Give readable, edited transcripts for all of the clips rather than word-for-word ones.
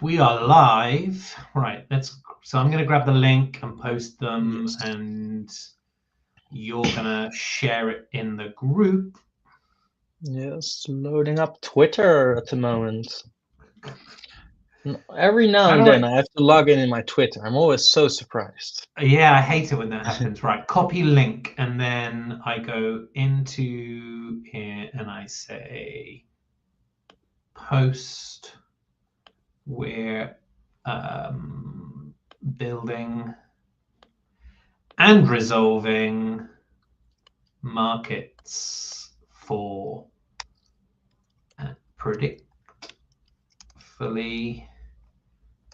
We are live. Right, so I'm going to grab the link and post them, Yes. and you're going to share it in the group. Yes, loading up Twitter at the moment. Every now How and do then I? I have to log in my Twitter. I'm always so surprised. Yeah, I hate it when that happens. Right, copy link, and then I go into here and I say post. We're building and resolving markets for predictfully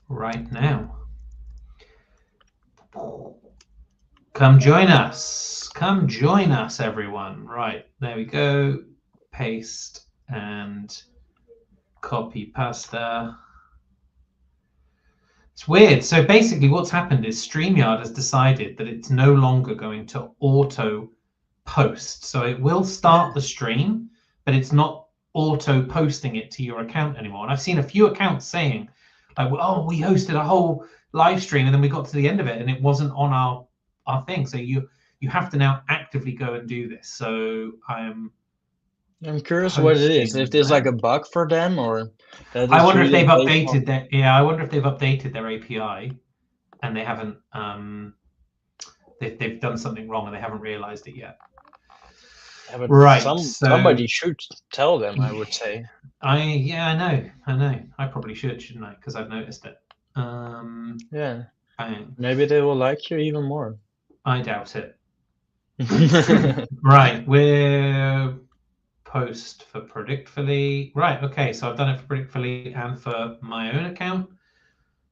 right now. Come join us. Come join us, everyone. Right, there we go. Paste and copy pasta. It's weird. So basically what's happened is StreamYard has decided that it's no longer going to auto post. So it will start the stream, but it's not auto posting it to your account anymore. And I've seen a few accounts saying, like, oh, we hosted a whole live stream and then we got to the end of it and it wasn't on our thing. So you have to now actively go and do this. So I'm curious what it is. If posting there's like that. a bug for them or that I is wonder if really they've based on. updated their I wonder if they've updated their API and they haven't they've done something wrong and they haven't realized it yet. Yeah, but Right. So somebody should tell them, I would say. I know. I probably shouldn't I? Because I've noticed it. Yeah, Bang. maybe they will like you even more. I doubt it. Right, we're post for Predictfully. Right, okay, so I've done it for Predictfully and for my own account.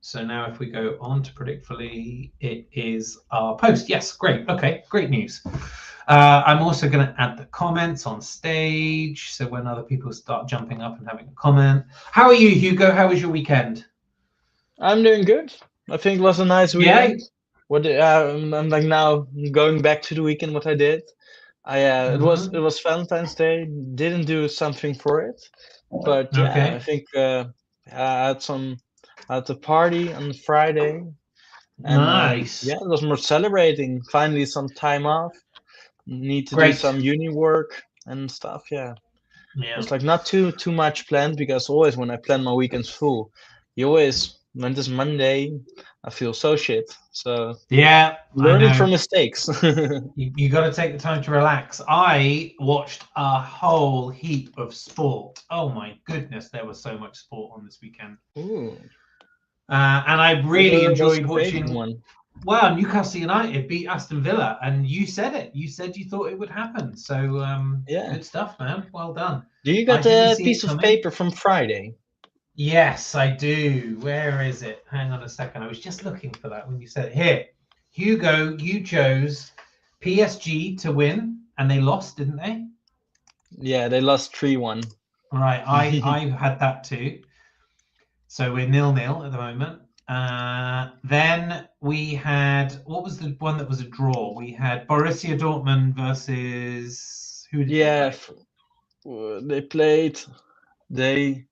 So now if we go on to Predictfully, it is our post. Yes, great. Okay, great news. I'm also going to add the comments on stage. So when other people start jumping up and having a comment. How are you, Hugo? How was your weekend? I'm doing good. I think it was a nice Yeah. weekend. I'm like now going back to the weekend. What I did, it was Valentine's Day. Didn't do something for it, but yeah, I Okay. think I had a party on Friday, and Nice. yeah, it was more celebrating. Finally, some time off. Need to do Great. some uni work and stuff. Yeah, Yeah. it's like not too much planned because always when I plan my weekends full, you always when it's Monday, I feel so shit. So Yeah, I learning from know. mistakes. You got to take the time to relax. I watched a whole heap of sport. Oh my goodness, there was so much sport on this weekend. Ooh, And I really what's enjoyed your favorite watching. one? Well, Newcastle United beat Aston Villa, and you said it. You said you thought it would happen. So Yeah. good stuff, man. Well done. Do you I got didn't a see it piece of coming. paper from Friday? Yes, I do. Where is it? Hang on a second. I was just looking for that when you said it. Here, Hugo, you chose PSG to win, and they lost, didn't they? Yeah, they lost 3-1. Right. I had that too. So we're 0-0 at the moment. Then we had, what was the one that was a draw? We had Borussia Dortmund versus, who did they Yeah, play? they played. They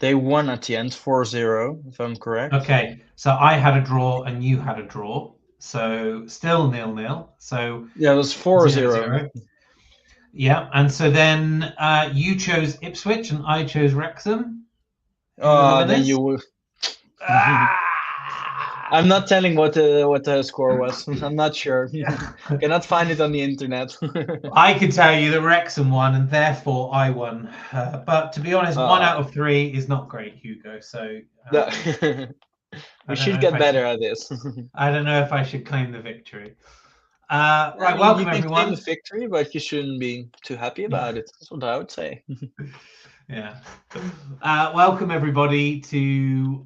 they won at the end 4-0, if I'm correct. Okay, so I had a draw and you had a draw. So still 0-0. So Yeah, it was 4-0. 0-0. Yeah, and so then you chose Ipswich and I chose Wrexham. Who were the Then winners? you will. Ah! I'm not telling what the score was. I'm not sure. Cannot find it on the internet. I could tell you that Wrexham won, and therefore I won. But to be honest, one out uh, of three is not great, Hugo. So I we don't should know if get I should. better at this. I don't know if I should claim the victory. I Right, mean, you welcome can claim the everyone. victory, but you shouldn't be too happy about it. That's what I would say. Yeah, welcome everybody to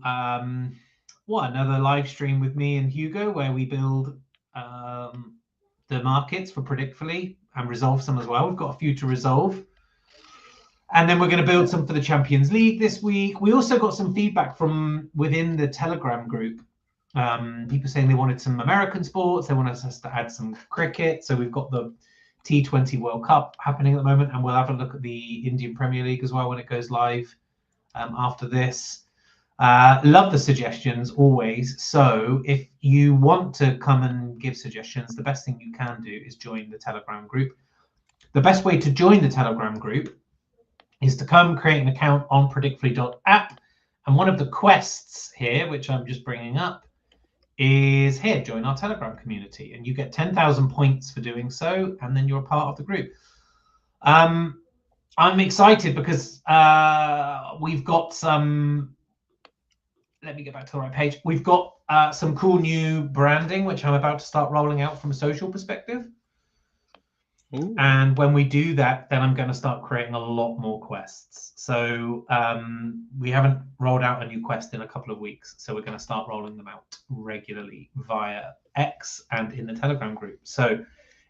another live stream with me and Hugo, where we build the markets for Predictfully and resolve some as well. We've got a few to resolve. And then we're going to build some for the Champions League this week. We also got some feedback from within the Telegram group. People saying they wanted some American sports. They wanted us to add some cricket. So we've got the T20 World Cup happening at the moment. And we'll have a look at the Indian Premier League as well when it goes live after this. Love the suggestions always. So if you want to come and give suggestions, the best thing you can do is join the Telegram group. The best way to join the Telegram group is to come create an account on predictfully.app. And one of the quests here, which I'm just bringing up, is here, join our Telegram community. And you get 10,000 points for doing so. And then you're a part of the group. I'm excited because we've got some... Let me get back to the right page. We've got some cool new branding, which I'm about to start rolling out from a social perspective. Ooh. And when we do that, then I'm going to start creating a lot more quests. So we haven't rolled out a new quest in a couple of weeks. So we're going to start rolling them out regularly via X and in the Telegram group. So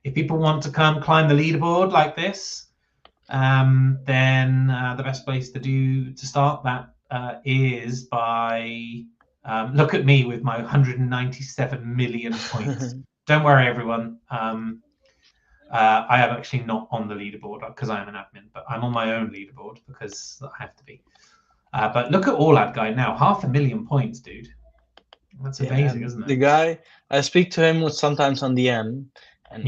if people want to come climb the leaderboard like this, then the best place to start that is by look at me with my 197 million points. Don't worry, everyone. I am actually not on the leaderboard because I am an admin, but I'm on my own leaderboard because I have to be. But look at Allad guy now, 500,000 points, dude. That's amazing, isn't it? The guy, I speak to him sometimes on DM, and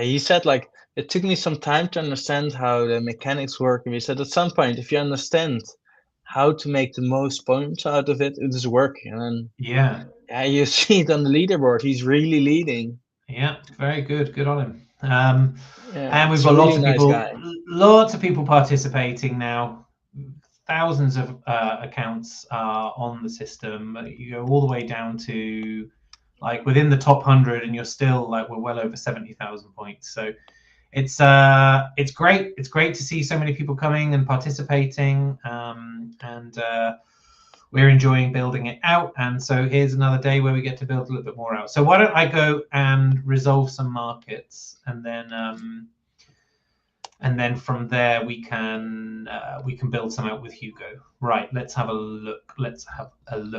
he said, like, it took me some time to understand how the mechanics work. And he said at some point, if you understand how to make the most points out of it, it is working. And yeah, you see it on the leaderboard. He's really leading. Yeah, very good. Good on him. And we've got lots of people participating now. Thousands of accounts are on the system. You go all the way down to like within the top 100, and you're still like we're well over 70,000 points. So it's great. It's great to see so many people coming and participating, and we're enjoying building it out. And so here's another day where we get to build a little bit more out. So why don't I go and resolve some markets, and then from there we can build some out with Hugo. Right, let's have a look.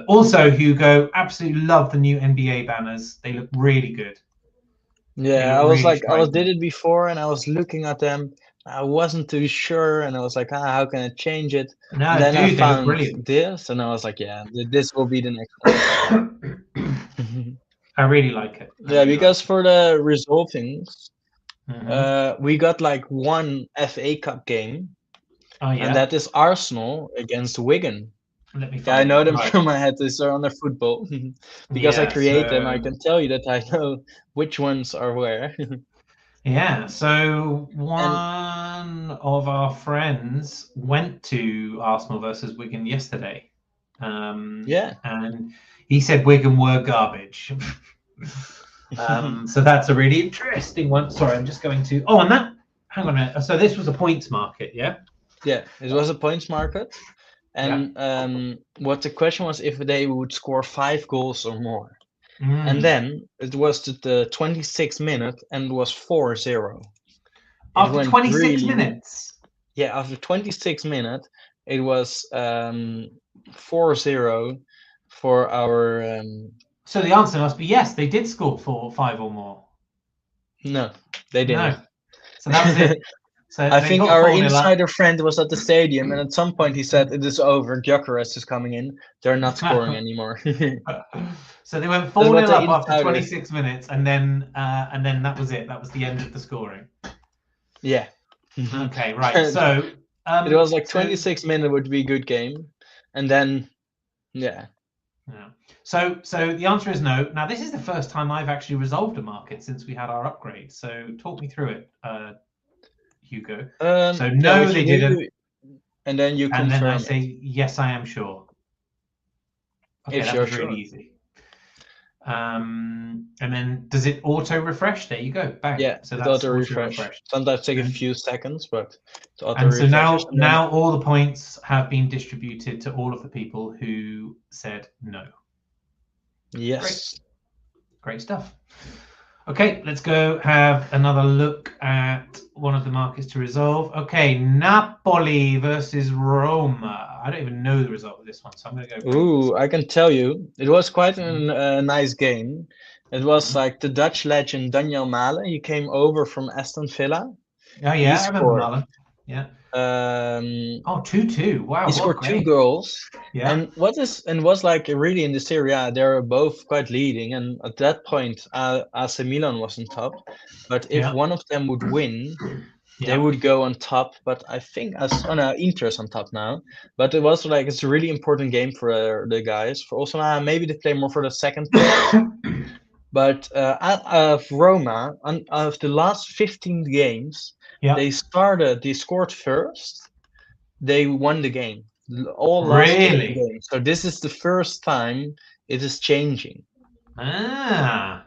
Also, Hugo, absolutely love the new NBA banners. They look really good. Yeah, I was like, I did it before, and I was looking at them. I wasn't too sure, and I was like, how can I change it? No, and then dude, I found this, and I was like, yeah, this will be the next one. I really like it. Because for the resolvings, we got like one FA Cup game, and that is Arsenal against Wigan. I know them from my head. These are on their football because I create them. I can tell you that I know which ones are where. Yeah, so one of our friends went to Arsenal versus Wigan yesterday. And he said Wigan were garbage. So that's a really interesting one. Sorry, I'm just going to... Oh, and that... Hang on a minute. So this was a points market, yeah? Yeah, it was a points market. And what the question was if they would score 5 goals or more. And then it was the 26th minute and it was 4-0. After 26 minutes? Yeah, after 26 minutes, it was 4-0 for our... So the answer must be yes, they did score 5 or more. No, they didn't. No. So that was it. So I think our insider friend was at the stadium, and at some point he said, it is over, Gyökeres is coming in. They're not scoring anymore. So they went 4-0 up after 26 minutes, and then that was it. That was the end of the scoring. Yeah. Okay, right. So it was like 26 minutes would be a good game, and then So the answer is no. Now this is the first time I've actually resolved a market since we had our upgrade. So talk me through it, Hugo. So no, they didn't. And then you confirm. And then I say yes, I am sure. Okay, that was really easy. And then does it auto refresh? There you go. Bang. Yeah, so that's auto refresh. Sometimes take a few seconds, but it's auto refresh. So now all the points have been distributed to all of the people who said no. Yes. Great stuff. Okay, let's go have another look at one of the markets to resolve. Okay, Napoli versus Roma. I don't even know the result of this one, so I'm going to go. Ooh, I can tell you. It was quite a nice game. It was like the Dutch legend Daniel Malen. He came over from Aston Villa. Oh, yeah, I remember Malen. Yeah. 2-2. Wow. He scored 2 goals. Yeah. And what's like really in the Serie A, they're both quite leading, and at that point, AC Milan was on top. But if one of them would win, they would go on top. But I think Inter's on top now. But it was like it's a really important game for the guys. For also maybe they play more for the second place. But Roma, of the last 15 games, they scored first. They won the game. All last 15 games. So this is the first time it is changing. There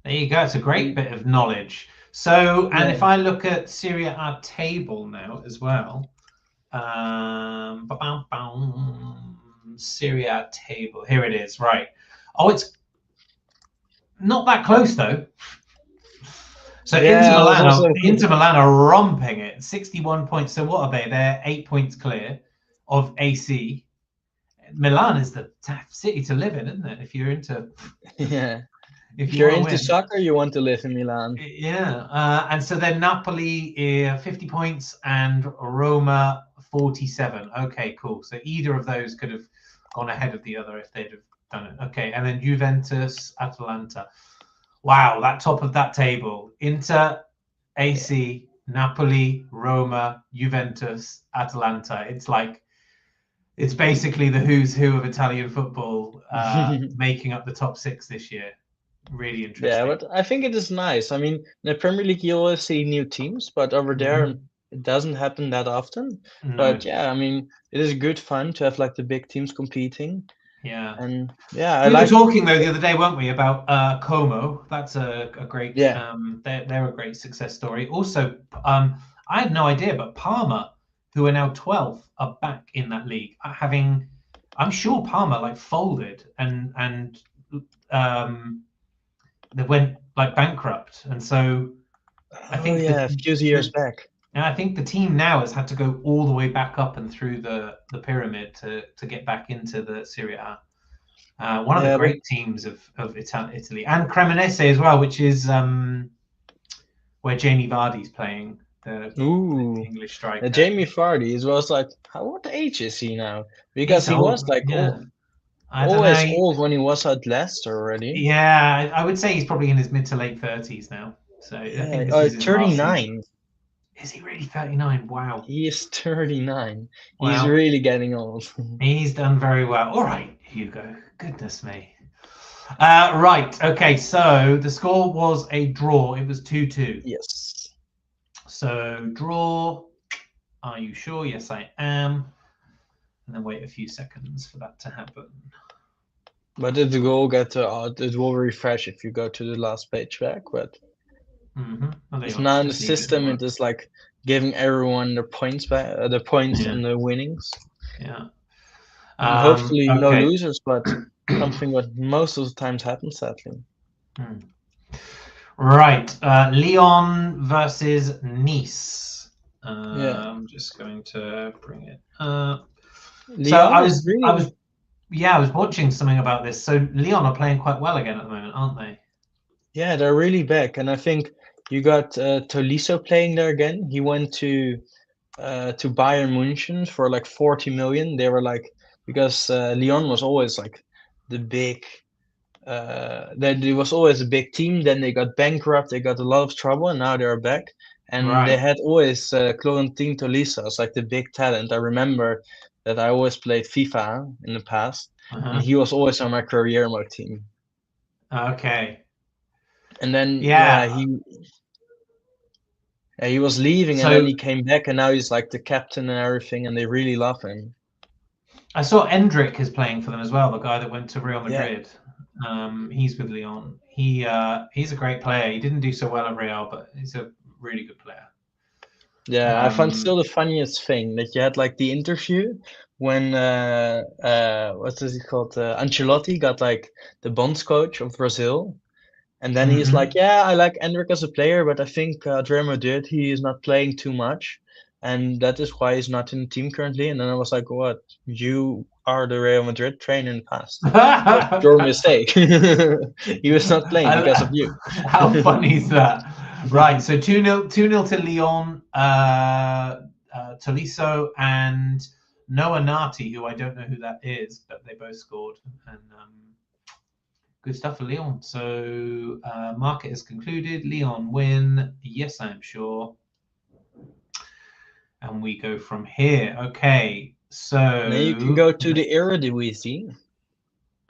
you go. It's a great bit of knowledge. So, and if I look at Serie A table now as well, Serie A table. Here it is. Right. Oh, it's not that close though. So Inter Milan are romping it. 61 points. So what are they? They're 8 points clear of AC. Milan is the city to live in, isn't it? If you're into if you're into soccer, you want to live in Milan. Yeah. And so then Napoli 50 points and Roma 47. Okay, cool. So either of those could have gone ahead of the other if they'd have done it. Okay, and then Juventus, Atalanta. Wow, that top of that table. Inter, AC, Napoli, Roma, Juventus, Atalanta. It's basically the who's who of Italian football making up the top 6 this year. Really interesting. Yeah, but I think it is nice. I mean, in the Premier League, you always see new teams, but over there, it doesn't happen that often. No. But yeah, I mean, it is good fun to have like the big teams competing. Yeah. And yeah, we were talking though the other day, weren't we, about Como? That's a great. Yeah. They're a great success story. Also, I had no idea, but Parma, who are now 12th, are back in that league. I'm sure Parma like folded and they went like bankrupt, and so I think a few years back. And I think the team now has had to go all the way back up and through the pyramid to get back into the Serie A. One of the great teams of Italy, and Cremonese as well, which is where Jamie Vardy's playing, the English striker. Jamie Vardy was like, what age is he now? Because he was like always old when he was at Leicester already. Yeah, I would say he's probably in his mid to late 30s now. So I think this is 39. Is he really 39? Wow. He is 39. Wow. He's really getting old. He's done very well. All right, Hugo. Goodness me. Right. Okay. So the score was a draw. It was 2-2. Yes. So draw. Are you sure? Yes, I am. And then wait a few seconds for that to happen. But it will it will refresh if you go to the last page back. But it's now in the system. It is like giving everyone their points back, the points and the winnings. Yeah. Hopefully no losers, but something what most of the times happens, sadly. Right. Lyon versus Nice. I'm just going to bring it up. So I was watching something about this. So Lyon are playing quite well again at the moment, aren't they? Yeah, they're really back, and I think you got Tolisso playing there again. He went to Bayern München for like 40 million. They were like, because Lyon was always like the big. It was always a big team. Then they got bankrupt. They got a lot of trouble, and now they're back. And they had always Florentin Tolisso as like the big talent. I remember that I always played FIFA in the past, and he was always on my career mode team. Okay. And then he was leaving, and then he came back, and now he's like the captain and everything, and they really love him. I saw Endrick is playing for them as well, the guy that went to Real Madrid. He's with Lyon. He's a great player. He didn't do so well at Real, but he's a really good player. Yeah, I found still the funniest thing that you had like the interview when what is he called? Ancelotti got like the Bonds coach of Brazil. And then he's like, yeah, I like Endrick as a player, but I think at Real Madrid, he is not playing too much. And that is why he's not in the team currently. And then I was like, what? You are the Real Madrid trainer in the past. Your mistake. He was not playing because of you. How funny is that? Right, so 2-0 to Lyon, Tolisso and Noah Nati, who I don't know who that is, but they both scored. And good stuff for Lyon. So market is concluded. Lyon win. Yes, I'm sure. And we go from here. Okay, so now you can go to the Eredivisie.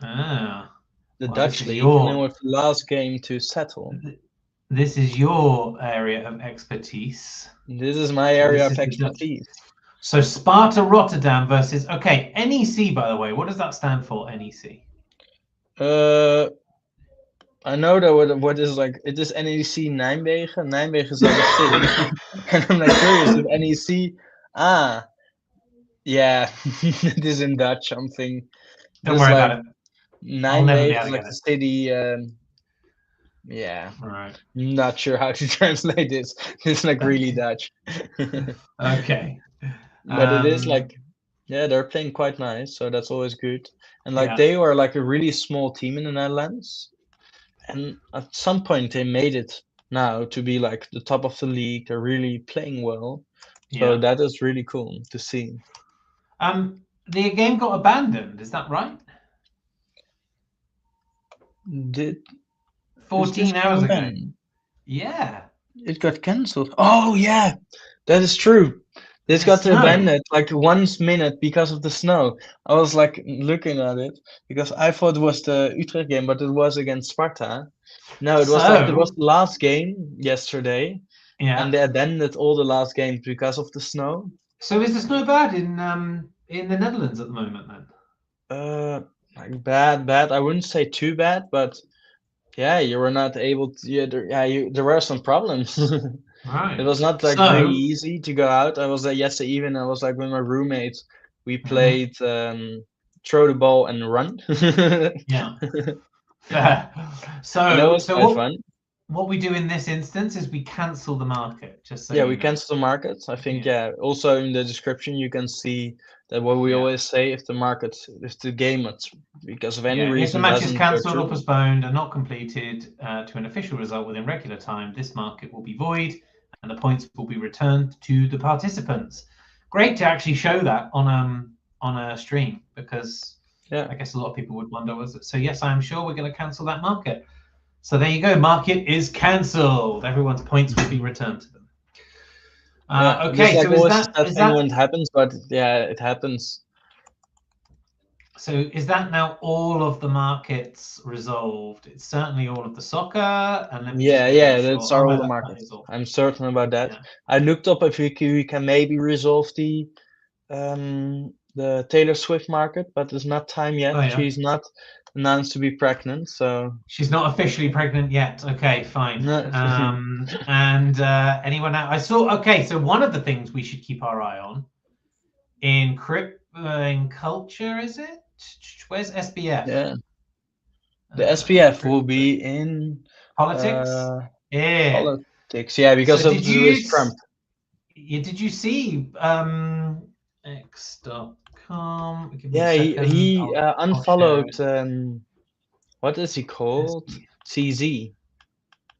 The Dutch league, and then with the last game to settle. This is your area of expertise. This is my area of expertise. So Sparta Rotterdam versus NEC. By the way, what does that stand for? NEC. I know that what is like it is NEC Nijmegen. Nijmegen is like a city, and I'm like curious if NEC. Yeah, it is in Dutch something. Don't worry about it. Nijmegen is like the city. Yeah, right. Not sure how to translate this. It's like really Dutch. Okay. But it is like, yeah, they're playing quite nice, so that's always good. And like they were like a really small team in the Netherlands, and at some point they made it now to be like the top of the league. They're really playing well, so that is really cool to see. The game got abandoned. Is that right? 14 hours ago. Yeah. It got cancelled. Oh yeah, that is true. This got abandoned like 1 minute because of the snow. I was like looking at it because I thought it was the Utrecht game, but it was against Sparta. No, it was the last game yesterday. Yeah. And they abandoned all the last games because of the snow. So is the snow bad in the Netherlands at the moment then? Like bad. I wouldn't say too bad, but yeah, you were not able to. There were some problems. Right. It was not like really easy to go out. I was there yesterday evening. I was like with my roommates. We played throw the ball and run. Yeah. So that was quite fun. What we do in this instance is we cancel the market. Just so we cancel the market. I think also in the description you can see that what we always say if the game because of any reason if the match is cancelled or postponed and not completed to an official result within regular time, this market will be void and the points will be returned to the participants. Great to actually show that on a stream because I guess a lot of people would wonder so yes, I'm sure we're going to cancel that market. So there you go. Market is cancelled. Everyone's points will be returned to them. Okay, so is that when it happens? But yeah, it happens. So is that now all of the markets resolved? It's certainly all of the soccer. And that's all the markets. I'm certain about that. Yeah. I looked up if we can maybe resolve the Taylor Swift market, but it's not time yet. She's not announced to be pregnant, so she's not officially pregnant yet. Okay, fine. And anyone else? I saw. Okay, so one of the things we should keep our eye on in culture, is it? Where's SBF? Yeah, the SBF will be in politics. Politics, because of Trump. Yeah, did you see X.com? He unfollowed. What is he called? CZ.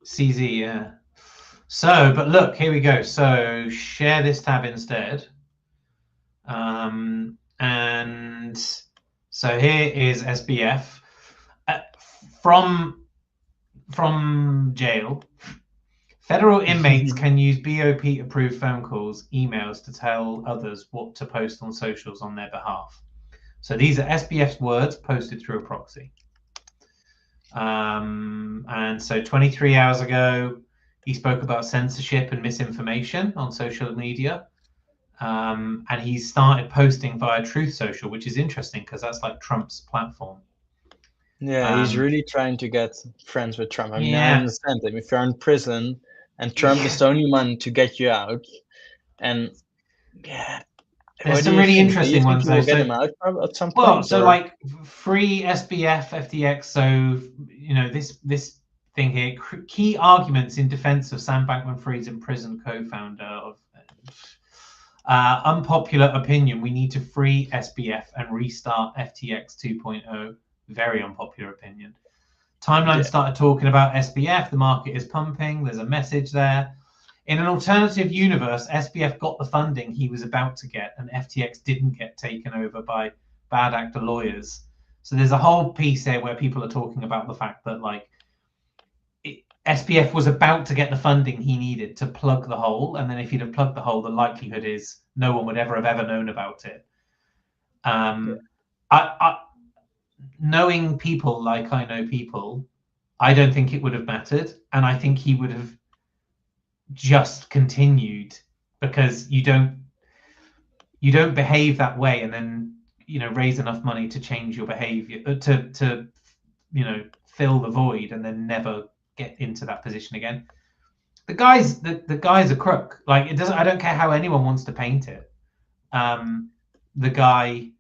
CZ, yeah. So, but look, here we go. So, share this tab instead. And so here is SBF from jail. Federal inmates can use BOP-approved phone calls, emails to tell others what to post on socials on their behalf. So these are SBF's words posted through a proxy. And so 23 hours ago, he spoke about censorship and misinformation on social media. And he started posting via Truth Social, which is interesting because that's like Trump's platform. Yeah, he's really trying to get friends with Trump. I mean, I understand him. If you're in prison and Trump is the only one to get you out, and there's some really interesting ones. We'll get him out at some point. So like free SBF, FTX. So this thing here, key arguments in defense of Sam Bankman-Fried's imprisoned co-founder of. Unpopular opinion, we need to free SBF and restart FTX 2.0. Very unpopular opinion. Timeline started talking about SBF. The market is pumping. There's a message there. In an alternative universe, SBF got the funding he was about to get, and FTX didn't get taken over by bad actor lawyers. So there's a whole piece there where people are talking about the fact that like SBF was about to get the funding he needed to plug the hole, and then if he'd have plugged the hole, the likelihood is no one would ever known about it. Knowing people like I know people, I don't think it would have mattered, and I think he would have just continued, because you don't behave that way and then raise enough money to change your behavior, to fill the void and then never get into that position again. The guy's a crook. Like, it doesn't. I don't care how anyone wants to paint it. The guy,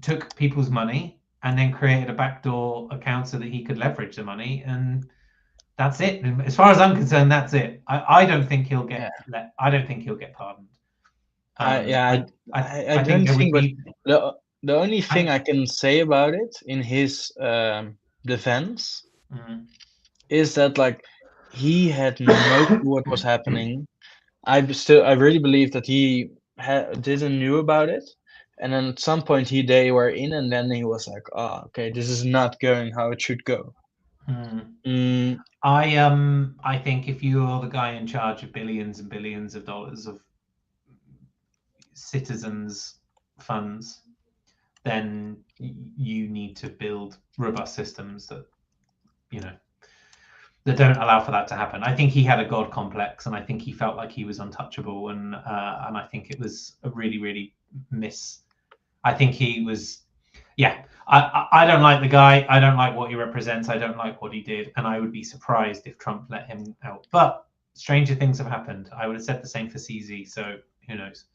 took people's money and then created a backdoor account so that he could leverage the money, and that's it. As far as I'm concerned, that's it. I don't think he'll get. Yeah. I don't think he'll get pardoned. I don't think. The only thing I can say about it in his defense is that like he had no clue what was happening. I really believe that he didn't knew about it, and then at some point they were in, and then he was like, "Oh, okay, this is not going how it should go." I think if you're the guy in charge of billions and billions of dollars of citizens' funds, then you need to build robust systems that that don't allow for that to happen. I think he had a god complex, and I think he felt like he was untouchable, and I think it was a really I think he was, I don't like the guy. I don't like what he represents. I don't like what he did, and I would be surprised if Trump let him out. But stranger things have happened. I would have said the same for CZ. So who knows?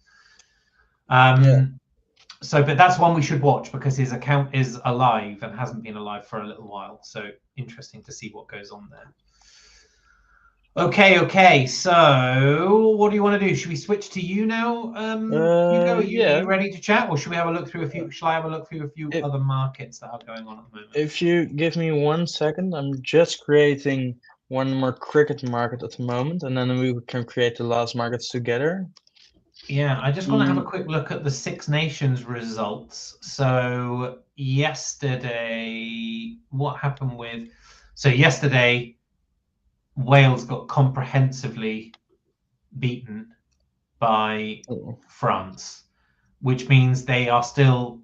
So, but that's one we should watch, because his account is alive and hasn't been alive for a little while. So interesting to see what goes on there. Okay. So what do you want to do? Should we switch to you now? Hugo, are you ready to chat, or should we have a look through a few? Shall I have a look through a few other markets that are going on at the moment? If you give me 1 second, I'm just creating one more cricket market at the moment, and then we can create the last markets together. Yeah, I just want to have a quick look at the Six Nations results. So yesterday, what happened with... So yesterday, Wales got comprehensively beaten by France, which means they are still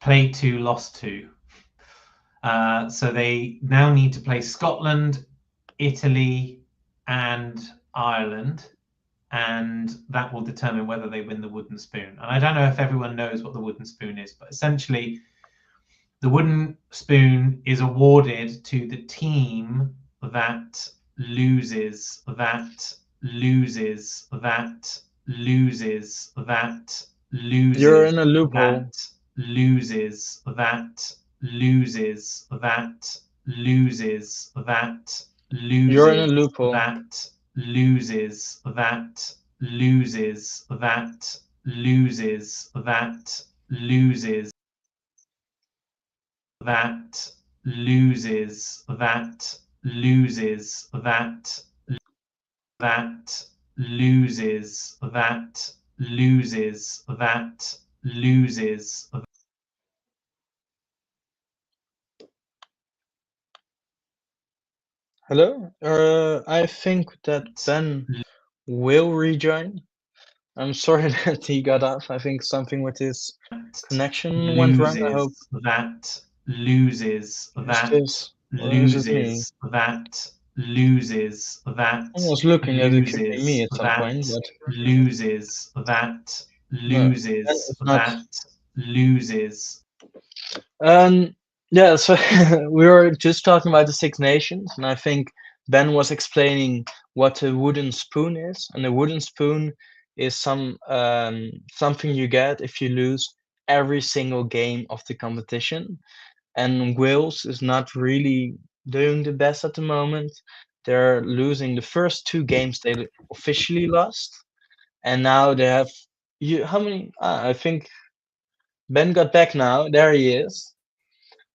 played 2, lost 2. So they now need to play Scotland, Italy, and Ireland, and that will determine whether they win the wooden spoon. And I don't know if everyone knows what the wooden spoon is, but essentially the wooden spoon is awarded to the team that loses. You're in a loophole. Loses. You're in a loophole. Hello? I think that Ben will rejoin. I'm sorry that he got off. I think something with his connection went wrong. I hope loses. I was looking at it could be me at some point, but loses. Yeah, so we were just talking about the Six Nations, and I think Ben was explaining what a wooden spoon is, and a wooden spoon is something you get if you lose every single game of the competition. And Wales is not really doing the best at the moment. They're losing the first 2 games they officially lost, and now they have how many? I think Ben got back now. There he is.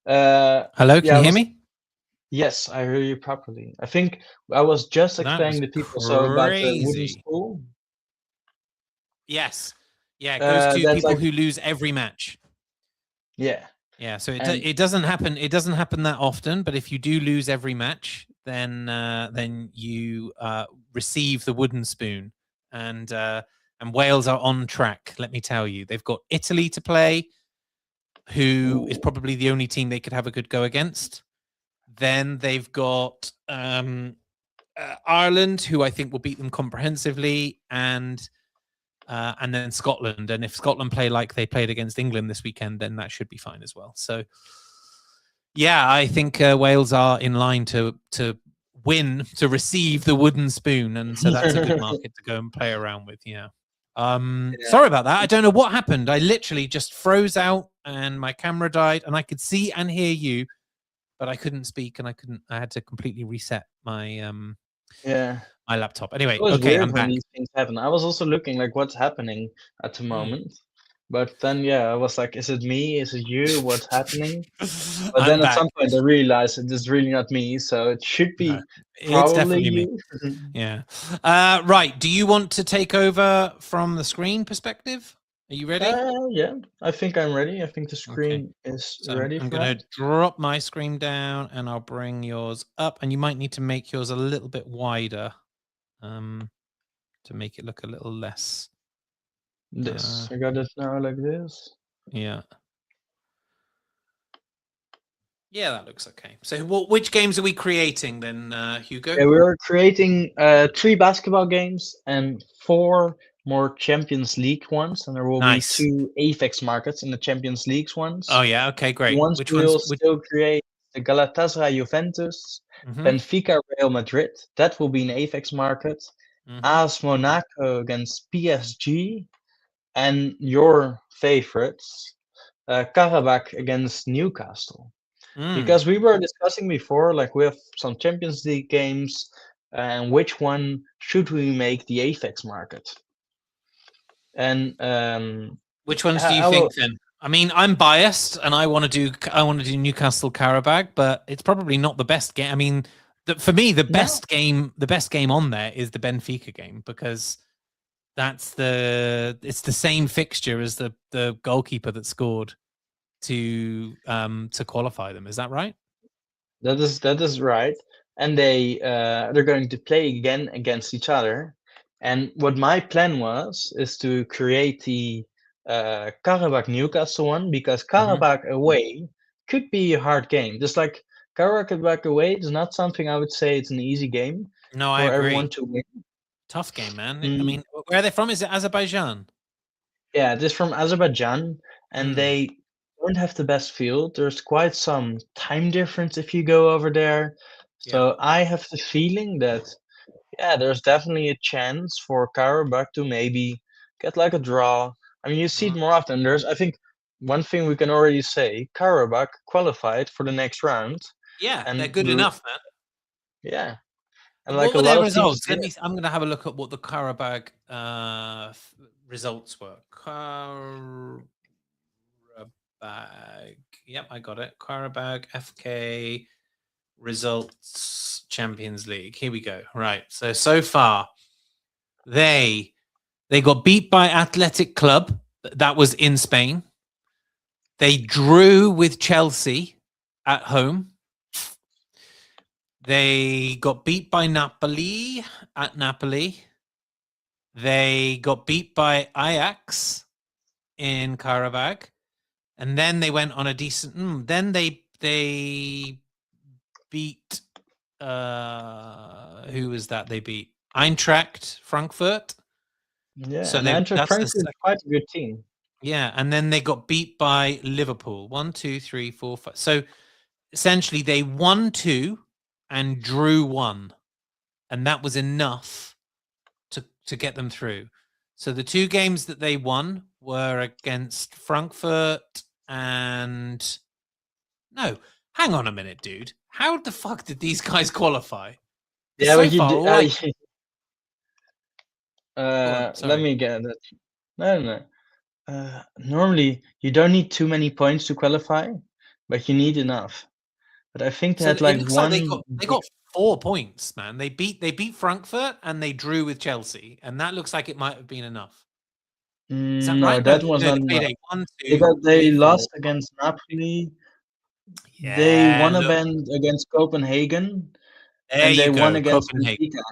Hello, can you hear me? Yes, I hear you properly. I think I was just explaining to people about the wooden spool. Yes. Yeah, it goes to people who lose every match. Yeah. Yeah, so it doesn't happen. It doesn't happen that often, but if you do lose every match, then you receive the wooden spoon, and Wales are on track. Let me tell you, they've got Italy to play, who is probably the only team they could have a good go against. Then they've got Ireland, who I think will beat them comprehensively, and then Scotland. And if Scotland play like they played against England this weekend, then that should be fine as well. So, yeah, I think Wales are in line to win, to receive the wooden spoon, and so that's a good market to go and play around with. Yeah. Sorry about that. I don't know what happened. I literally just froze out, and my camera died, and I could see and hear you, but I couldn't speak, and I had to completely reset my my laptop. Anyway, okay, I'm back. These things happen. I was also looking like what's happening at the moment, but then I was like, is it me? Is it you? What's happening? But then at some point I realized it is really not me, so it should be it's definitely you. Yeah. Right. Do you want to take over from the screen perspective? Are you ready? Yeah, I think I'm ready. I think the screen is ready. I'm going to drop my screen down, and I'll bring yours up, and you might need to make yours a little bit wider to make it look a little less. I got it now like this. Yeah. Yeah, that looks okay. So which games are we creating then, Hugo? Yeah, we're creating 3 basketball games and 4 more Champions League ones, and there will be 2 AFEX markets in the Champions League ones. Oh yeah, okay, great. Which we'll still create the Galatasaray Juventus, Benfica Real Madrid. That will be an AFEX market. AS Monaco against PSG, and your favorites, Karabakh against Newcastle. Because we were discussing before, like we have some Champions League games, and which one should we make the AFEX market? And which ones do you think then? I mean, I'm biased, and I want to do Newcastle Karabakh, but it's probably not the best game. I mean, for me, the best game on there is the Benfica game, because it's the same fixture as the goalkeeper that scored to qualify them. Is that right? That is right. And they're going to play again against each other. And what my plan is to create the Karabakh Newcastle one, because Karabakh away could be a hard game. Just like Karabakh away is not something I would say it's an easy game. No, I agree. Everyone to win. Tough game, man. I mean, where are they from? Is it Azerbaijan? Yeah, it is from Azerbaijan, and they don't have the best field. There's quite some time difference if you go over there. So I have the feeling that there's definitely a chance for Karabakh to maybe get like a draw. I mean, you see it more often. I think one thing we can already say, Karabakh qualified for the next round. Yeah, and they're good enough, man. Yeah. And like what were their results? I'm going to have a look at what the Karabakh results were. Karabakh. Yep, I got it. Karabakh FK results Champions League. Here we go. Right. So far, they got beat by Athletic Club. That was in Spain. They drew with Chelsea at home. They got beat by Napoli at Napoli. They got beat by Ajax in Karabakh. And then they went on a decent... then they beat... who was that they beat? Eintracht Frankfurt. Yeah, so Eintracht Frankfurt is quite a good team. Yeah, and then they got beat by Liverpool. 1, 2, 3, 4, 5. So essentially they won 2 and drew 1. And that was enough to get them through. So the 2 games that they won were against Frankfurt and... No, hang on a minute, dude. How the fuck did these guys qualify? Yeah, well, let me get it. No. Normally, you don't need too many points to qualify, but you need enough. but I think they had like one. They got 4 points, man. They beat Frankfurt and they drew with Chelsea, and that looks like it might have been enough. Is that right? That was not enough. They lost against Napoli. Yeah, they won a band against Copenhagen, and they won against Benfica.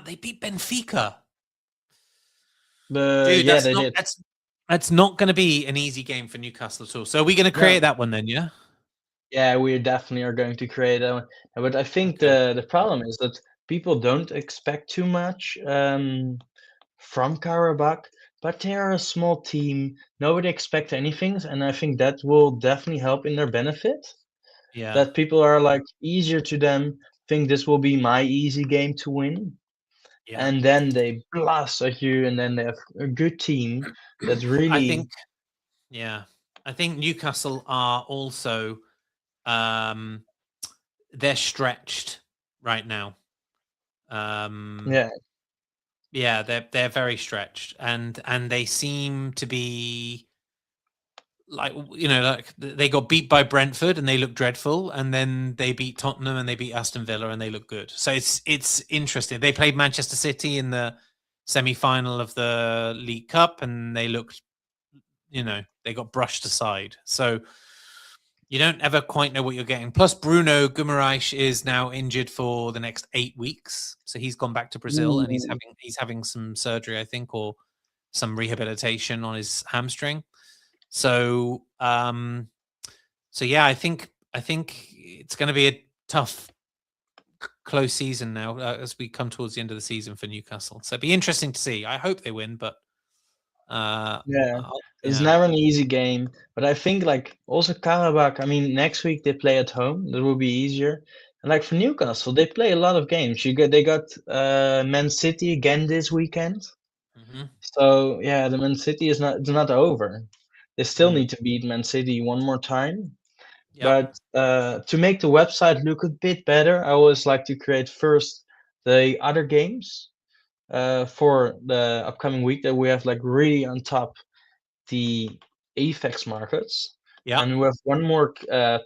They beat Benfica. But dude, yeah, they did. That's not going to be an easy game for Newcastle at all. So are we going to create that one then? Yeah. Yeah, we definitely are going to create that one. But I think the problem is that people don't expect too much from Karabakh, but they are a small team. Nobody expects anything, and I think that will definitely help in their benefit. Yeah. That people are like easier to them, think this will be my easy game to win. Yeah. And then they blast at you, and then they have a good team that's really. I think Newcastle are also they're stretched right now. Yeah, they're very stretched, and they seem to be like, you know, like they got beat by Brentford and they look dreadful, and then they beat Tottenham and they beat Aston Villa and they look good. So it's interesting. They played Manchester City in the semi-final of the League Cup and they looked, you know, they got brushed aside. So you don't ever quite know what you're getting. Plus, Bruno Guimaraes is now injured for the next 8 weeks, so he's gone back to Brazil and he's having some surgery, I think, or some rehabilitation on his hamstring. So, yeah, I think it's going to be a tough, close season now as we come towards the end of the season for Newcastle. So it'd be interesting to see. I hope they win, but it's never an easy game. But I think like also Karabakh, I mean, next week they play at home. That will be easier. And like for Newcastle, they play a lot of games. They got Man City again this weekend. So yeah, the Man City is not over. They still need to beat Man City one more time. Yep. But to make the website look a bit better, I always like to create first the other games for the upcoming week that we have like really on top the AFEX markets. Yeah. And we have one more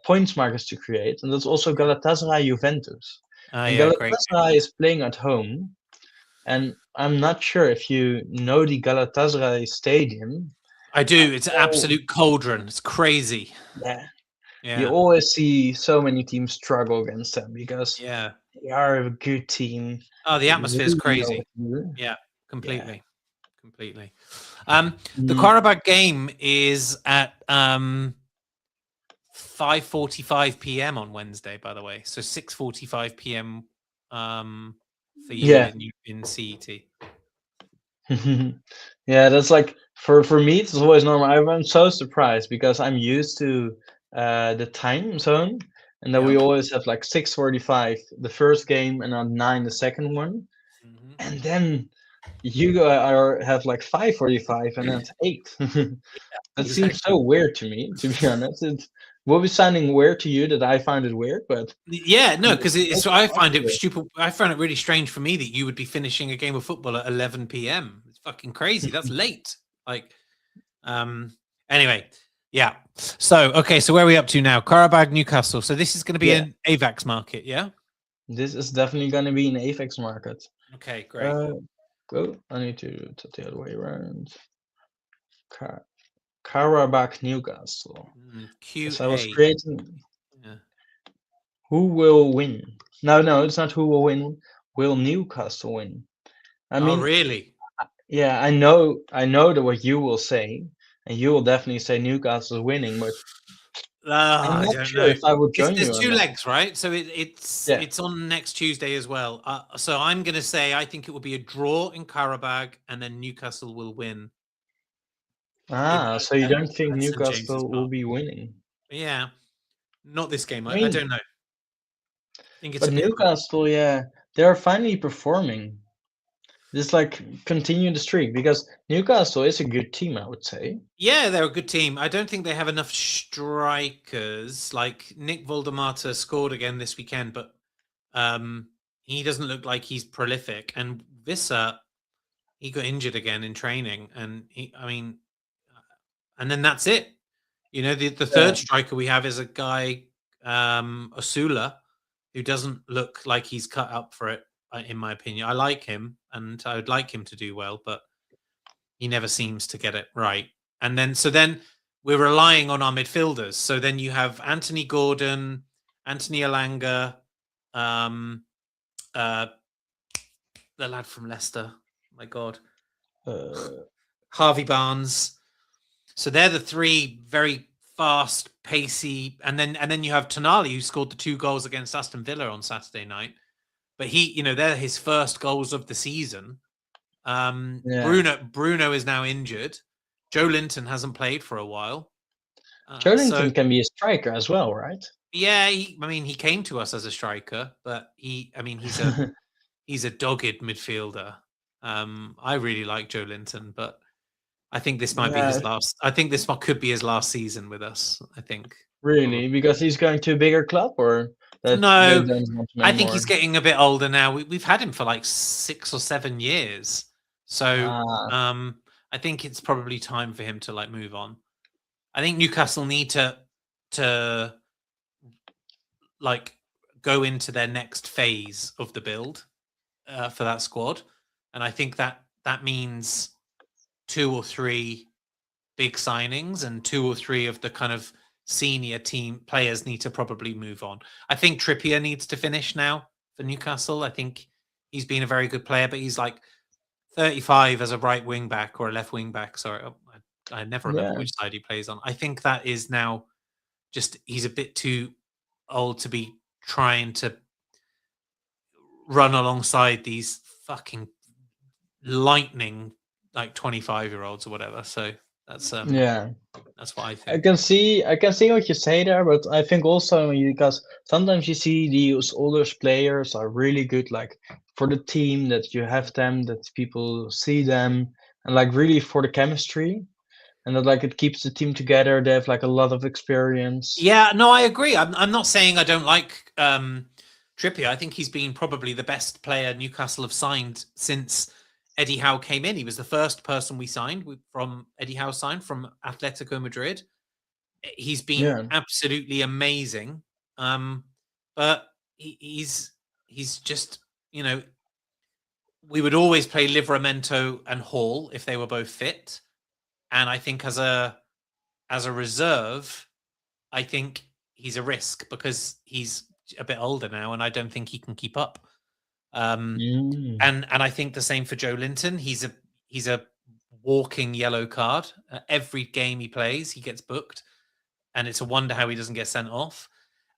points markets to create, and that's also Galatasaray Juventus. Galatasaray is playing at home, and I'm not sure if you know the Galatasaray Stadium. I do. It's an absolute cauldron. It's crazy. Yeah. You always see so many teams struggle against them because they are a good team. Oh, the atmosphere is crazy. Yeah, completely. Completely. The Karabakh game is at 5:45 p.m. on Wednesday, by the way. So 6:45 p.m. For you in CET. Yeah, that's like for me it's always normal. I'm so surprised because I'm used to the time zone, and then we always have like 6:45 the first game and at 9 the second one, and then you have like 5:45 and that's 8. That seems so weird to me, to be honest. It will be sounding weird to you that I find it weird, but because I find it stupid. I find it really strange for me that you would be finishing a game of football at 11 p.m. It's fucking crazy. That's late. Like, anyway, yeah. So so where are we up to now? Karabakh, Newcastle. So this is going to be an AVAX market, yeah? This is definitely going to be an AVAX market. Okay, great. I need to the other way around. Karabakh, Newcastle. So I was creating. Who will win? No, it's not who will win. Will Newcastle win? I mean, really? Yeah, I know that what you will say, and you will definitely say Newcastle's winning, but I'm not sure if I would join you. There's 2 legs, right? So it's on next Tuesday as well. So I'm going to say I think it will be a draw in Karabakh, and then Newcastle will win. So you don't think Newcastle will be winning? Yeah, not this game. I don't know. I think it's but Newcastle, they're finally performing. Just like continue the streak because Newcastle is a good team, I would say. Yeah, they're a good team. I don't think they have enough strikers. Like Nick Voldemata scored again this weekend, but he doesn't look like he's prolific. And Visser, he got injured again in training, and and then that's it. You know, the third striker we have is a guy Osula, who doesn't look like he's cut up for it, in my opinion. I like him, and I would like him to do well, but he never seems to get it right. And then we're relying on our midfielders. So then you have Anthony Gordon, Anthony Elanga, the lad from Leicester. My God, Harvey Barnes. So they're the three very fast, pacey, and then you have Tonali, who scored the 2 goals against Aston Villa on Saturday night. But they're his first goals of the season. Bruno is now injured. Joelinton hasn't played for a while. Joelinton can be a striker as well, right? Yeah, he came to us as a striker, but he's a dogged midfielder. I really like Joelinton, but I think this might be his last. I think this could be his last season with us. I think. Really, because he's going to a bigger club, or no? I think he's getting a bit older now. We've had him for like 6 or 7 years, so I think it's probably time for him to like move on. I think Newcastle need to like go into their next phase of the build for that squad, and I think that means 2 or 3 big signings, and 2 or 3 of the kind of senior team players need to probably move on. I think Trippier needs to finish now for Newcastle. I think he's been a very good player, but he's like 35 as a right wing back or a left wing back. Sorry, I never remember which side he plays on. I think that is now just, he's a bit too old to be trying to run alongside these fucking lightning like 25-year-olds or whatever. So that's that's what I think. I can see what you say there, but I think also because sometimes you see these older players are really good, like for the team, that you have them, that people see them, and like really for the chemistry, and that like it keeps the team together. They have like a lot of experience. Yeah, no, I agree. I'm not saying I don't like Trippier. I think he's been probably the best player Newcastle have signed since Eddie Howe came in. He was the first person we signed from Eddie Howe signed from Atletico Madrid. He's been absolutely amazing. But he's just, we would always play Livramento and Hall if they were both fit. And I think as a reserve, I think he's a risk because he's a bit older now, and I don't think he can keep up. And I think the same for Joelinton. He's a walking yellow card. Every game he plays, he gets booked, and it's a wonder how he doesn't get sent off.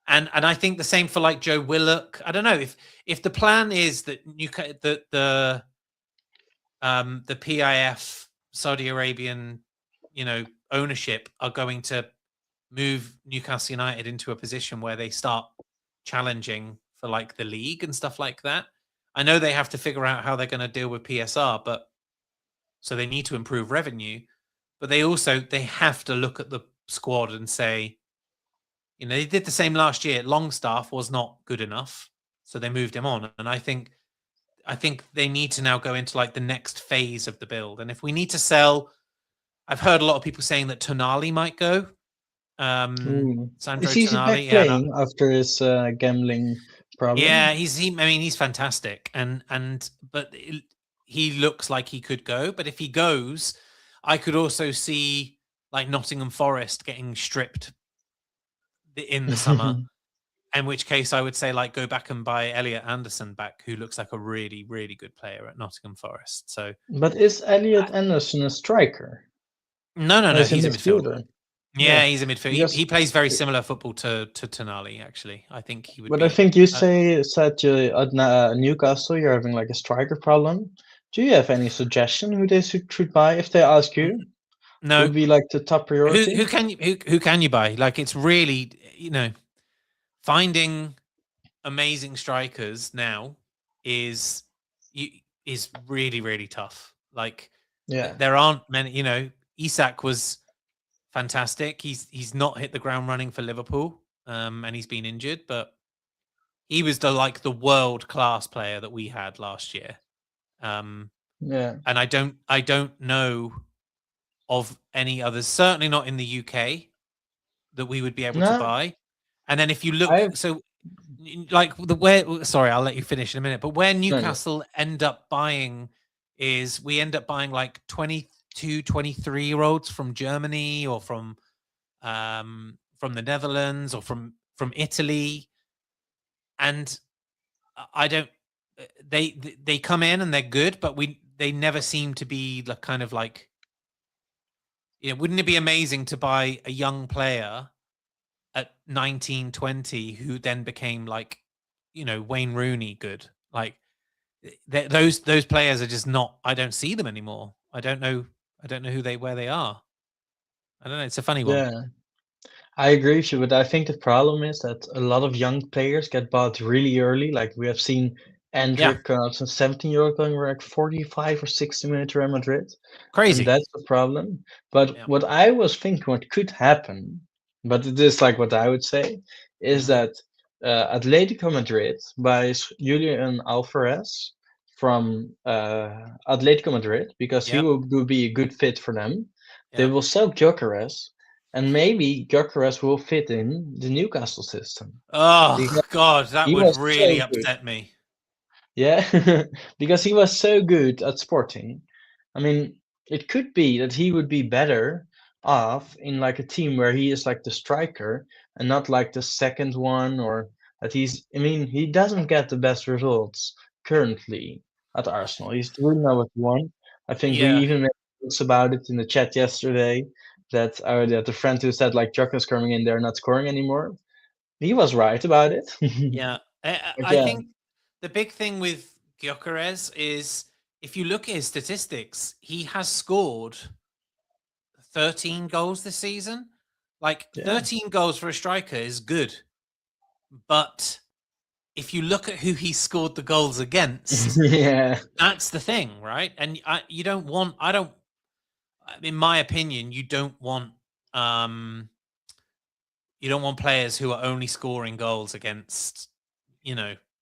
And I think the same for like Joe Willock. I don't know if the plan is that the PIF Saudi Arabian, ownership are going to move Newcastle United into a position where they start challenging for like the league and stuff like that. I know they have to figure out how they're going to deal with PSR, but so they need to improve revenue, but they have to look at the squad and say, they did the same last year. Longstaff was not good enough, so they moved him on. And I think they need to now go into like the next phase of the build. And if we need to sell, I've heard a lot of people saying that Tonali might go. Sandro Is he Tonali playing after his gambling problem? Yeah, he's fantastic, but he looks like he could go. But if he goes, I could also see like Nottingham Forest getting stripped in the summer. In which case, I would say like go back and buy Elliot Anderson back, who looks like a really, really good player at Nottingham Forest. So, but is Elliot Anderson a striker? No, he's a midfielder. Yeah, he's a midfielder. He plays very similar football to Tonali, actually. I think he would. But I think you said at Newcastle you're having like a striker problem. Do you have any suggestion who they should buy if they ask you? No, would be like the top priority. Who can you buy? Like it's really finding amazing strikers now is really, really tough. Like there aren't many. Isak was fantastic. He's not hit the ground running for Liverpool, and he's been injured, but he was the world class player that we had last year. And I don't know of any others, certainly not in the UK, that we would be able to buy. And then if you look, sorry, I'll let you finish in a minute. But where Newcastle end up buying is we end up buying like 22, 23-year-olds from Germany or from the Netherlands or from Italy, and I don't. They come in and they're good, but they never seem to be the kind of like. Wouldn't it be amazing to buy a young player at 19, 20 who then became like, Wayne Rooney good? Like those players are just not. I don't see them anymore. I don't know where they are. I don't know. It's a funny one. Yeah, I agree with you, but I think the problem is that a lot of young players get bought really early. Like we have seen Endrick, some 17-year-old going like 45 or 60 minutes to Real Madrid. Crazy. And that's the problem. But what I was thinking, what could happen, but it is like what I would say, is that Atletico Madrid buys Julian Alvarez from Atletico Madrid because he will be a good fit for them. They will sell Gyökeres, and maybe Gyökeres will fit in the Newcastle system. Oh, God, that would really upset me. Yeah, because he was so good at Sporting. I mean, it could be that he would be better off in like a team where he is like the striker and not like the second one, or that he doesn't get the best results currently at Arsenal. He's doing number one. I think we even made jokes about it in the chat yesterday that the friend who said like Gyökeres coming in there not scoring anymore. He was right about it. Yeah. I think the big thing with Gyökeres is if you look at his statistics, he has scored 13 goals this season. Like 13 goals for a striker is good. But if you look at who he scored the goals against, that's the thing, right? And in my opinion, you don't want players who are only scoring goals against,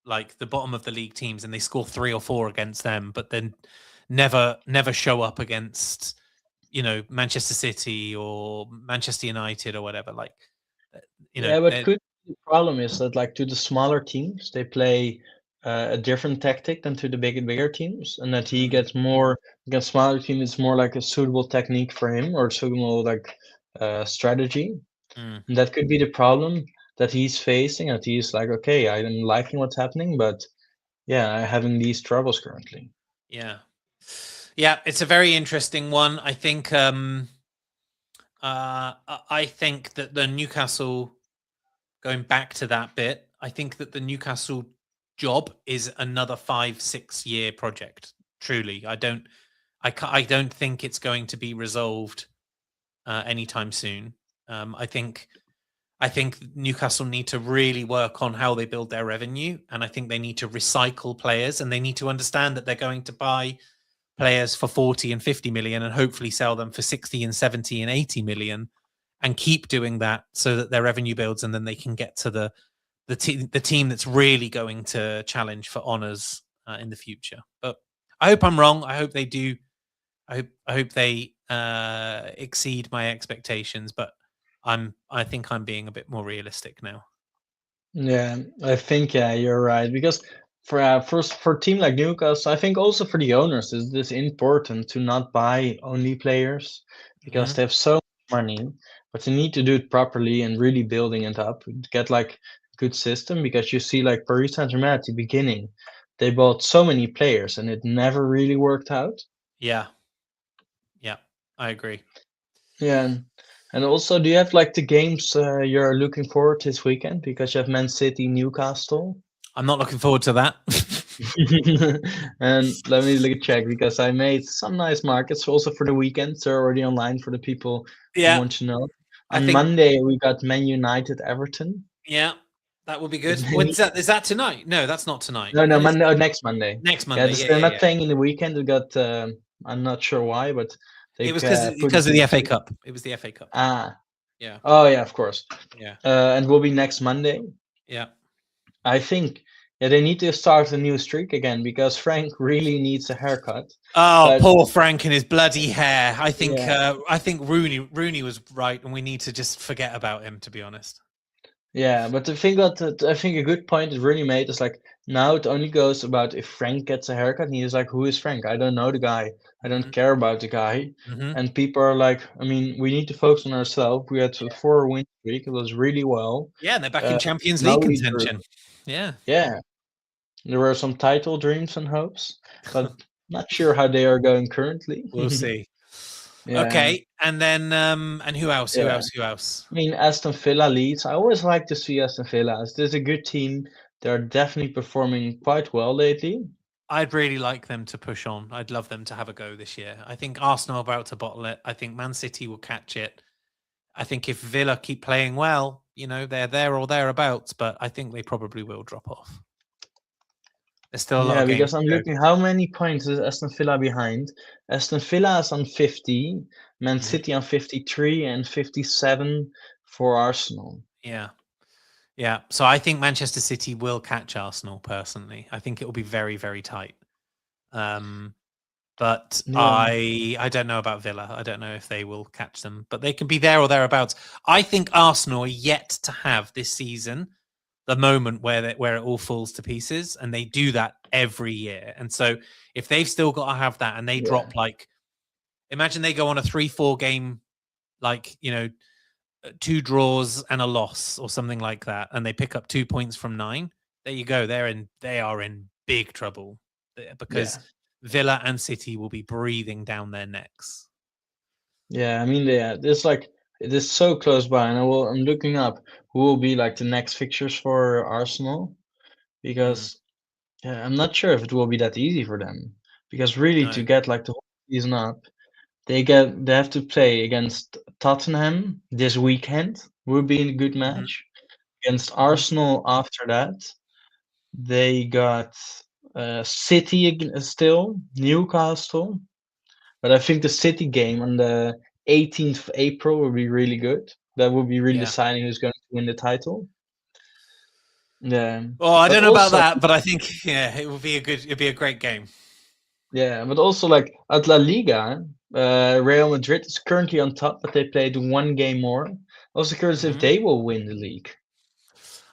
like the bottom of the league teams, and they score 3 or 4 against them, but then never show up against, Manchester City or Manchester United or whatever. Like, the problem is that like to the smaller teams, they play a different tactic than to the bigger teams, and that he gets more against smaller teams. It's more like a suitable technique for him or suitable like strategy. And that could be the problem that he's facing, that he's like, okay, I'm liking what's happening, but I'm having these troubles currently. Yeah, it's a very interesting one. I think that the Newcastle, going back to that bit, I think that the Newcastle job is another 5-6 year project. Truly, I don't think it's going to be resolved anytime soon. I think Newcastle need to really work on how they build their revenue, and I think they need to recycle players, and they need to understand that they're going to buy players for 40 and 50 million and hopefully sell them for 60 and 70 and 80 million, and keep doing that so that their revenue builds, and then they can get to the team that's really going to challenge for honours in the future. But I hope I'm wrong. I hope they do. I hope they exceed my expectations, but I think I'm being a bit more realistic now. Yeah, I think you're right, because for a team like Newcastle, I think also for the owners, it's important to not buy only players because they have so much money, but they need to do it properly and really building it up, get like a good system, because you see like Paris Saint-Germain at the beginning, they bought so many players and it never really worked out. Yeah, I agree. Yeah. And also, do you have like the games you're looking forward to this weekend? Because you have Man City, Newcastle. I'm not looking forward to that. And let me check, because I made some nice markets also for the weekend. They're already online for the people who want to know. On Monday, we got Man United, Everton. Yeah, that will be good. When's that? Is that tonight? No, that's not tonight. No, Monday. Oh, next Monday. Next Monday. They're not playing in the weekend. We got. I'm not sure why, but. It was because of the FA Cup. It was the FA Cup. Yeah. Oh yeah, of course. Yeah. And will be next Monday. Yeah. I think they need to start a new streak again, because Frank really needs a haircut. Oh, poor Frank and his bloody hair. I think Rooney was right, and we need to just forget about him, to be honest. Yeah, but the thing that I think a good point is really made is like now it only goes about if Frank gets a haircut and he's like, who is Frank? I don't know the guy. I don't care about the guy. And people are like, I mean, we need to focus on ourselves. We had a 4-win streak. It was really well. Yeah, they're back in Champions League contention. Yeah. Yeah. There were some title dreams and hopes, but not sure how they are going currently. We'll see. Yeah. Okay, and then and who else? Who else? I mean, Aston Villa Leeds. I always like to see Aston Villa. There's a good team. They're definitely performing quite well lately. I'd really like them to push on. I'd love them to have a go this year. I think Arsenal are about to bottle it. I think Man City will catch it. I think if Villa keep playing well, you know, they're there or thereabouts, but I think they probably will drop off. There's still a lot of games. Because I'm looking, how many points is Aston Villa behind? Aston Villa is on 50, Man City on 53, and 57 for Arsenal. Yeah. Yeah. So I think Manchester City will catch Arsenal personally. I think it will be very, very tight. But I don't know about Villa. I don't know if they will catch them, but they can be there or thereabouts. I think Arsenal are yet to have this season the moment where it all falls to pieces, and they do that every year. And so if they've still got to have that and they drop, like, imagine they go on a 3-4 game, like, you know, 2 draws and a loss or something like that, and they pick up 2 points from 9. There you go. They are in big trouble because Villa and City will be breathing down their necks. Yeah, I mean, it's like it is so close by, and I'm looking up who will be like the next fixtures for Arsenal, because I'm not sure if it will be that easy for them, because really to get like the whole season up, they have to play against Tottenham this weekend. Will be a good match. Against Arsenal after that. They got City still, Newcastle. But I think the City game on the 18th of April will be really good. That will be really deciding who's going to win the title. Yeah. Well, I don't know about that, but I think it'd be a great game. Yeah, but also like at La Liga, Real Madrid is currently on top, but they played 1 game more. Also curious if they will win the league.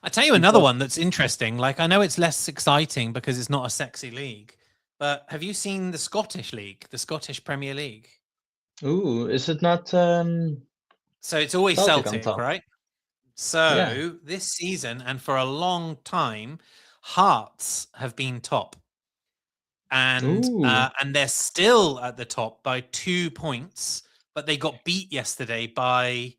I tell you another one that's interesting. Like, I know it's less exciting because it's not a sexy league, but have you seen the Scottish League, the Scottish Premier League? Ooh, is it not? So it's always Celtic, right? So this season and for a long time, Hearts have been top, and they're still at the top by 2 points, but they got beat yesterday by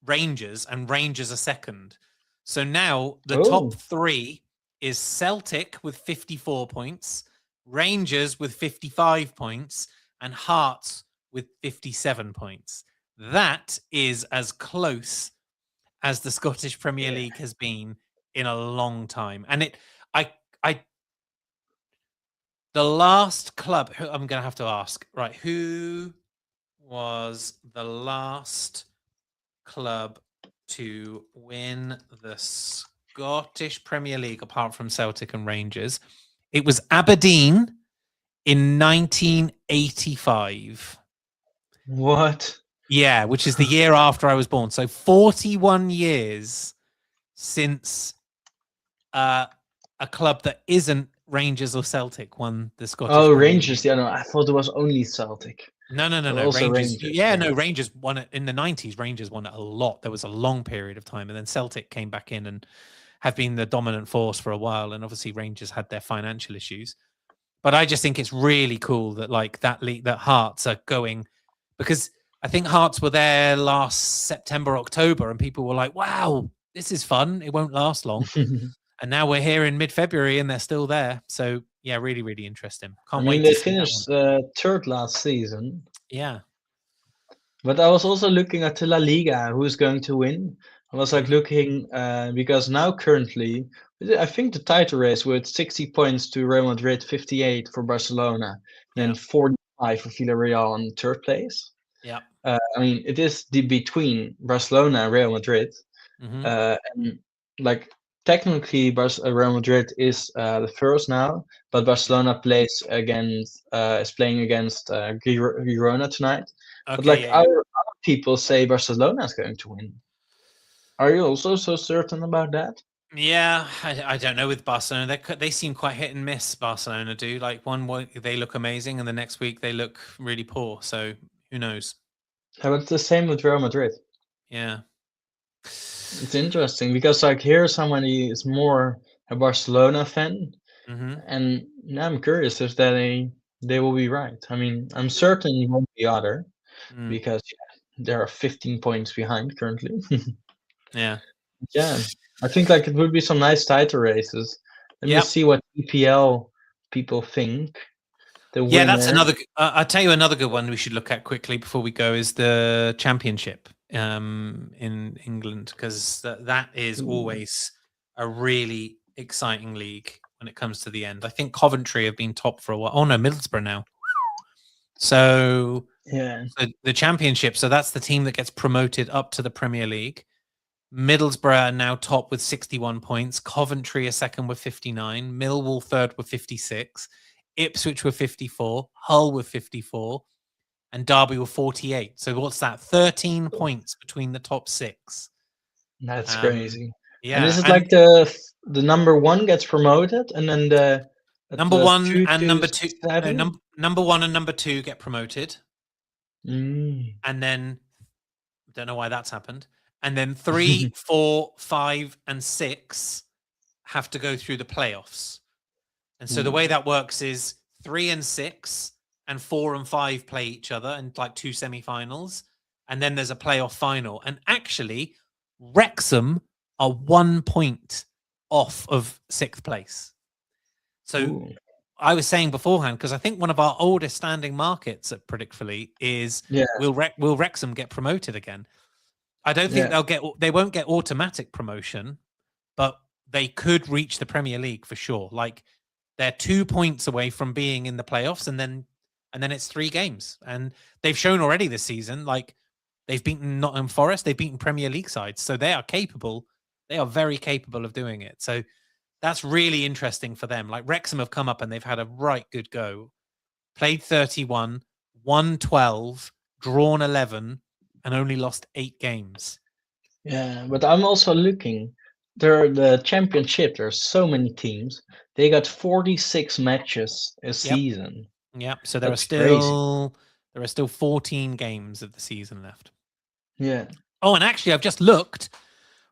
Rangers, and Rangers are second. So now the top 3 is Celtic with 54 points, Rangers with 55 points, and Hearts with 57 points. That is as close as the Scottish Premier League has been in a long time. And the last club, I'm going to have to ask, right, who was the last club to win the Scottish Premier League apart from Celtic and Rangers? It was Aberdeen in 1985. What? Yeah, which is the year after I was born. So 41 years since a club that isn't Rangers or Celtic won the Scottish Premier Rangers. League. Yeah, no, I thought it was only Celtic. No. Rangers. Yeah, no, Rangers won it in the 90s. Rangers won it a lot. There was a long period of time. And then Celtic came back in and have been the dominant force for a while. And obviously Rangers had their financial issues. But I just think it's really cool that like that league, that Hearts are going, because I think Hearts were there last September, October, and people were like, wow, this is fun. It won't last long. And now we're here in mid-February and they're still there. So yeah, really, really interesting. Can't wait. They finished third last season. Yeah. But I was also looking at the La Liga, who's going to win. I was like looking because now currently, I think the title race with 60 points to Real Madrid, 58 for Barcelona, and 45 for Villarreal in third place. Yeah. I mean, it is between Barcelona and Real Madrid. And like technically, Real Madrid is the first now, but Barcelona is playing against Girona tonight. Okay, but like our people say Barcelona is going to win. Are you also so certain about that? Yeah, I don't know with Barcelona. They seem quite hit and miss. Barcelona do. Like one week they look amazing, and the next week they look really poor. So who knows? How about the same with Real Madrid? Yeah, it's interesting because like here somebody is more a Barcelona fan, and I'm curious if they will be right. I mean, I'm certain it won't be other because there are 15 points behind currently. Yeah. Yeah, I think like it would be some nice title races. Let me see what EPL people think. The winner. That's another. I'll tell you another good one we should look at quickly before we go is the Championship in England, because that is always a really exciting league when it comes to the end. I think Coventry have been top for a while. Oh no, Middlesbrough now. So so the Championship. So that's the team that gets promoted up to the Premier League. Middlesbrough are now top with 61 points. Coventry are second with 59. Millwall third with 56. Ipswich with 54. Hull with 54. And Derby with 48. So what's that? 13 points between the top 6. That's crazy. Yeah. And is it like the number 1 gets promoted and then the number 1 and number 2 number 1 and number 2 get promoted. And then I don't know why that's happened. And then 3, 4, 5, and 6 have to go through the playoffs. And so the way that works is 3 and 6 and 4 and 5 play each other in like 2 semifinals. And then there's a playoff final. And actually, Wrexham are 1 point off of 6th place. So I was saying beforehand, because I think one of our oldest standing markets at Predictfully is will Wrexham get promoted again? I don't think they won't get automatic promotion, but they could reach the Premier League for sure. Like they're 2 points away from being in the playoffs, and then it's 3 games. And they've shown already this season, like they've beaten Nottingham Forest, they've beaten Premier League sides, so they are capable. They are very capable of doing it. So that's really interesting for them. Like Wrexham have come up and they've had a right good go. Played 31, won 12, drawn 11. And only lost 8 games. Yeah, but I'm also looking. The Championship. There's so many teams. They got 46 matches a season. Yep. So there are still 14 games of the season left. Yeah. Oh, and actually, I've just looked.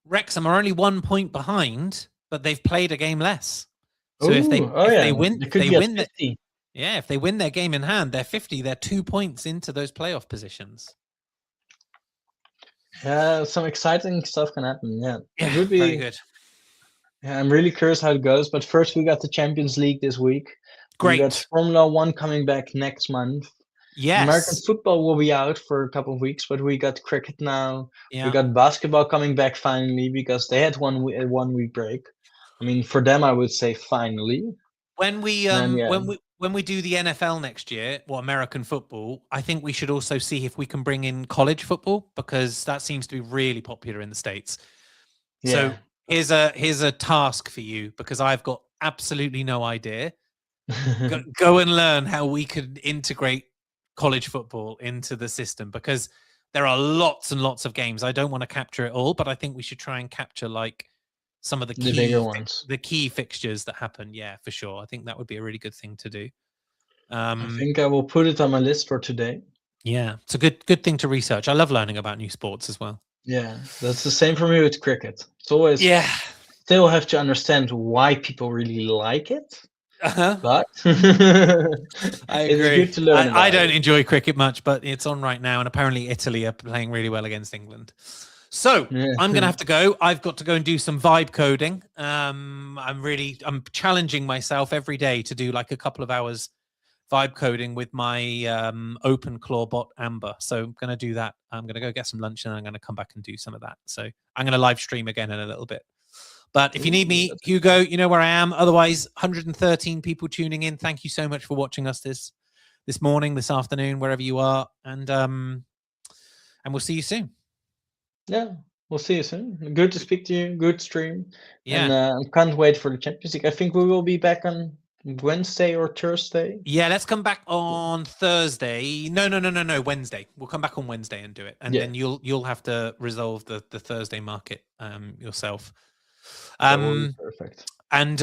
Wrexham are only 1 point behind, but they've played a game less. So if they win, if they win their game in hand, they're 50. They're 2 points into those playoff positions. Yeah, some exciting stuff can happen. Yeah, it would be very good. Yeah, I'm really curious how it goes. But first, we got the Champions League this week. Great. We got Formula 1 coming back next month. Yes. American football will be out for a couple of weeks, but we got cricket now. Yeah. We got basketball coming back finally because they had a 1 week break. I mean, for them, I would say finally. When we when we do the NFL next year, or American football, I think we should also see if we can bring in college football, because that seems to be really popular in the States. Yeah. So here's a task for you, because I've got absolutely no idea. Go and learn how we could integrate college football into the system, because there are lots and lots of games. I don't want to capture it all, but I think we should try and capture like some of the bigger ones, the key fixtures that happen. Yeah, for sure. I think that would be a really good thing to do. I think I will put it on my list for today. Yeah, it's a good thing to research. I love learning about new sports as well. Yeah, that's the same for me with cricket. It's always still have to understand why people really like it. But I agree. It's good to learn I don't enjoy cricket much, but it's on right now, and apparently Italy are playing really well against England. So I'm going to have to go. I've got to go and do some vibe coding. I'm challenging myself every day to do like a couple of hours vibe coding with my OpenClaw bot Amber. So I'm going to do that. I'm going to go get some lunch and I'm going to come back and do some of that. So I'm going to live stream again in a little bit. But if you need me, Hugo, you know where I am. Otherwise, 113 people tuning in. Thank you so much for watching us this morning, this afternoon, wherever you are. And we'll see you soon. Yeah, we'll see you soon. Good to speak to you. Good stream. Yeah. And I can't wait for the Champions League. I think we will be back on Wednesday or Thursday? Yeah, let's come back on Thursday. No, Wednesday. We'll come back on Wednesday and do it, and then you'll have to resolve the Thursday market yourself. That will be perfect. And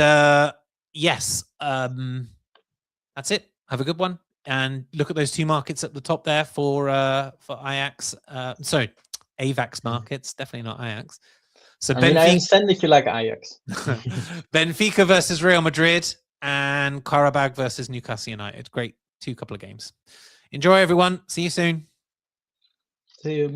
yes, that's it. Have a good one, and look at those two markets at the top there for Ajax. Sorry, AVAX markets. Definitely not Ajax. So I understand that you like Ajax. Benfica versus Real Madrid and Qarabağ versus Newcastle United. Great couple of games. Enjoy, everyone. See you soon. See you.